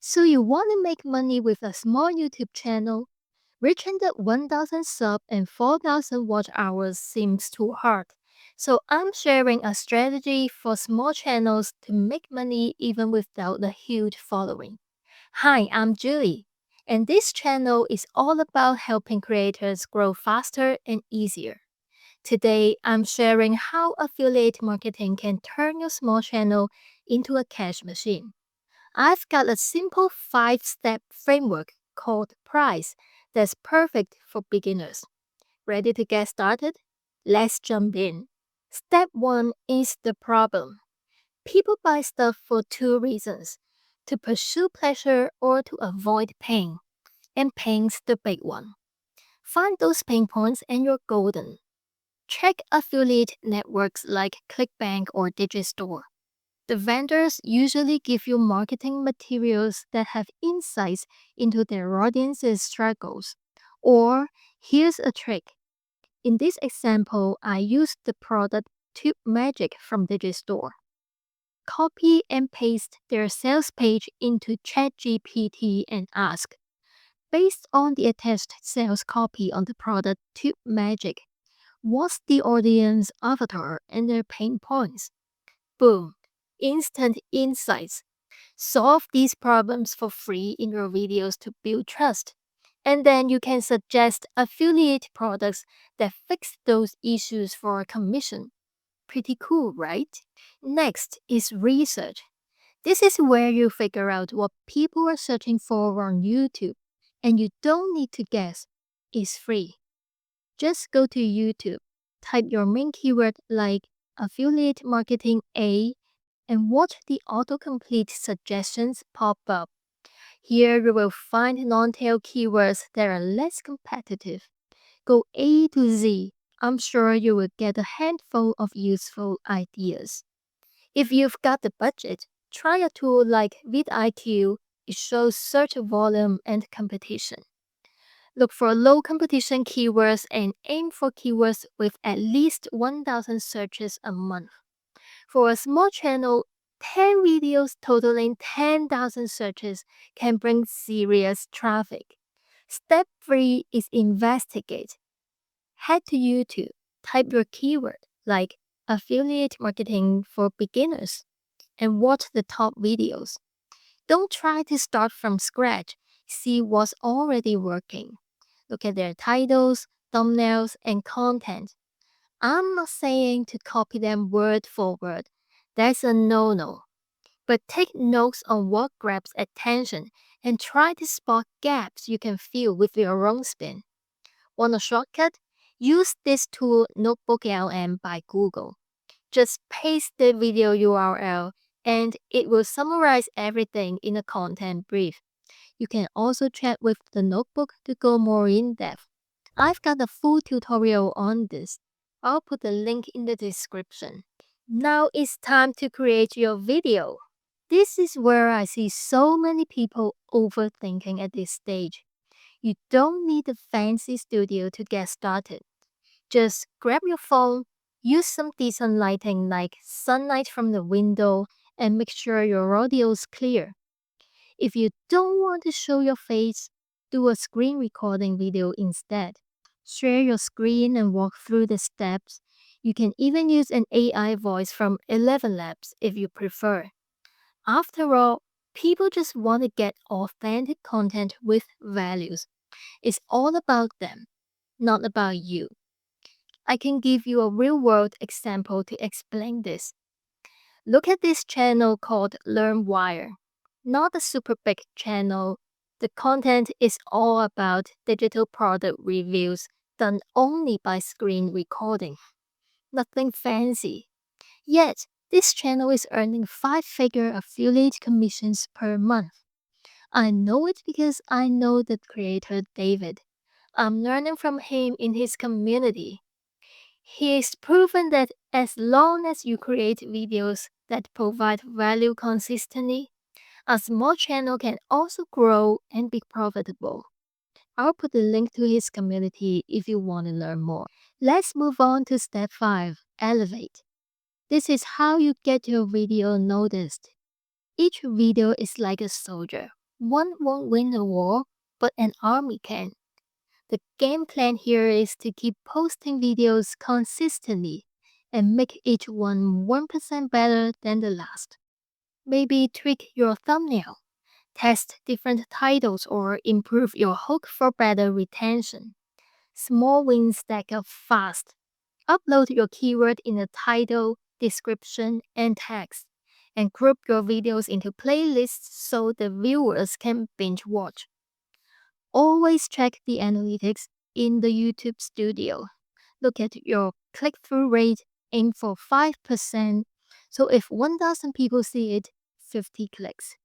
So you want to make money with a small YouTube channel? Reaching the 1,000 sub and 4,000 watch hours seems too hard. So I'm sharing a strategy for small channels to make money even without a huge following. Hi, I'm Julie, and this channel is all about helping creators grow faster and easier. Today, I'm sharing how affiliate marketing can turn your small channel into a cash machine. I've got a simple 5-step framework called PRICE that's perfect for beginners. Ready to get started? Let's jump in. Step 1 is the problem. People buy stuff for two reasons: to pursue pleasure or to avoid pain. And pain's the big one. Find those pain points and you're golden. Check affiliate networks like ClickBank or Digistore. The vendors usually give you marketing materials that have insights into their audience's struggles. Or, here's a trick. In this example, I used the product Tube Magic from Digistore. Copy and paste their sales page into ChatGPT and ask, based on the attached sales copy on the product Tube Magic, what's the audience avatar and their pain points? Boom! Instant insights. Solve these problems for free in your videos to build trust. And then you can suggest affiliate products that fix those issues for a commission. Pretty cool, right? Next is research. This is where you figure out what people are searching for on YouTube. And you don't need to guess. It's free. Just go to YouTube, type your main keyword like affiliate marketing A, and watch the autocomplete suggestions pop up. Here you will find non-tail keywords that are less competitive. Go A to Z. I'm sure you will get a handful of useful ideas. If you've got the budget, try a tool like vidIQ. It shows search volume and competition. Look for low competition keywords and aim for keywords with at least 1,000 searches a month. For a small channel, 10 videos totaling 10,000 searches can bring serious traffic. Step 3 is investigate. Head to YouTube, type your keyword like affiliate marketing for beginners, and watch the top videos. Don't try to start from scratch. See what's already working. Look at their titles, thumbnails, and content. I'm not saying to copy them word for word. That's a no-no. But take notes on what grabs attention and try to spot gaps you can fill with your own spin. Want a shortcut? Use this tool NotebookLM by Google. Just paste the video URL and it will summarize everything in a content brief. You can also chat with the notebook to go more in-depth. I've got a full tutorial on this. I'll put the link in the description. Now it's time to create your video. This is where I see so many people overthinking at this stage. You don't need a fancy studio to get started. Just grab your phone, use some decent lighting like sunlight from the window, and make sure your audio is clear. If you don't want to show your face, do a screen recording video instead. Share your screen and walk through the steps. You can even use an AI voice from 11 Labs if you prefer. After all, people just want to get authentic content with values. It's all about them, not about you. I can give you a real-world example to explain this. Look at this channel called LearnWire. Not a super big channel. The content is all about digital product reviews done only by screen recording. Nothing fancy. Yet, this channel is earning 5-figure affiliate commissions per month. I know it because I know the creator David. I'm learning from him in his community. He's proven that as long as you create videos that provide value consistently, a small channel can also grow and be profitable. I'll put the link to his community if you want to learn more. Let's move on to step 5, elevate. This is how you get your video noticed. Each video is like a soldier. One won't win the war, but an army can. The game plan here is to keep posting videos consistently and make each one 1% better than the last. Maybe tweak your thumbnail, test different titles, or improve your hook for better retention. Small wins stack up fast. Upload your keyword in the title, description, and text, and group your videos into playlists so the viewers can binge watch. Always check the analytics in the YouTube studio. Look at your click through rate, aim for 5%. So if 1,000 people see it, 50 clicks.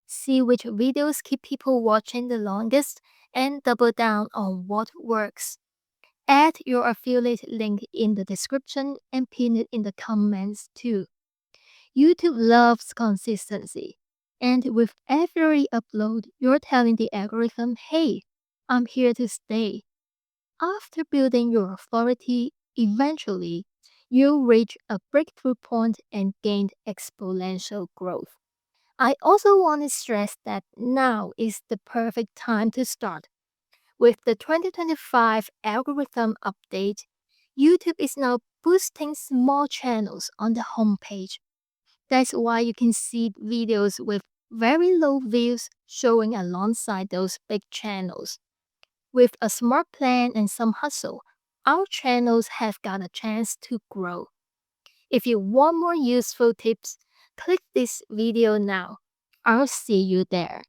See which videos keep people watching the longest and double down on what works. Add your affiliate link in the description and pin it in the comments too. YouTube loves consistency. And with every upload, you're telling the algorithm, hey, I'm here to stay. After building your authority, eventually, you'll reach a breakthrough point and gain exponential growth. I also want to stress that now is the perfect time to start. With the 2025 algorithm update, YouTube is now boosting small channels on the homepage. That's why you can see videos with very low views showing alongside those big channels. With a smart plan and some hustle, our channels have got a chance to grow. If you want more useful tips, click this video now. I'll see you there.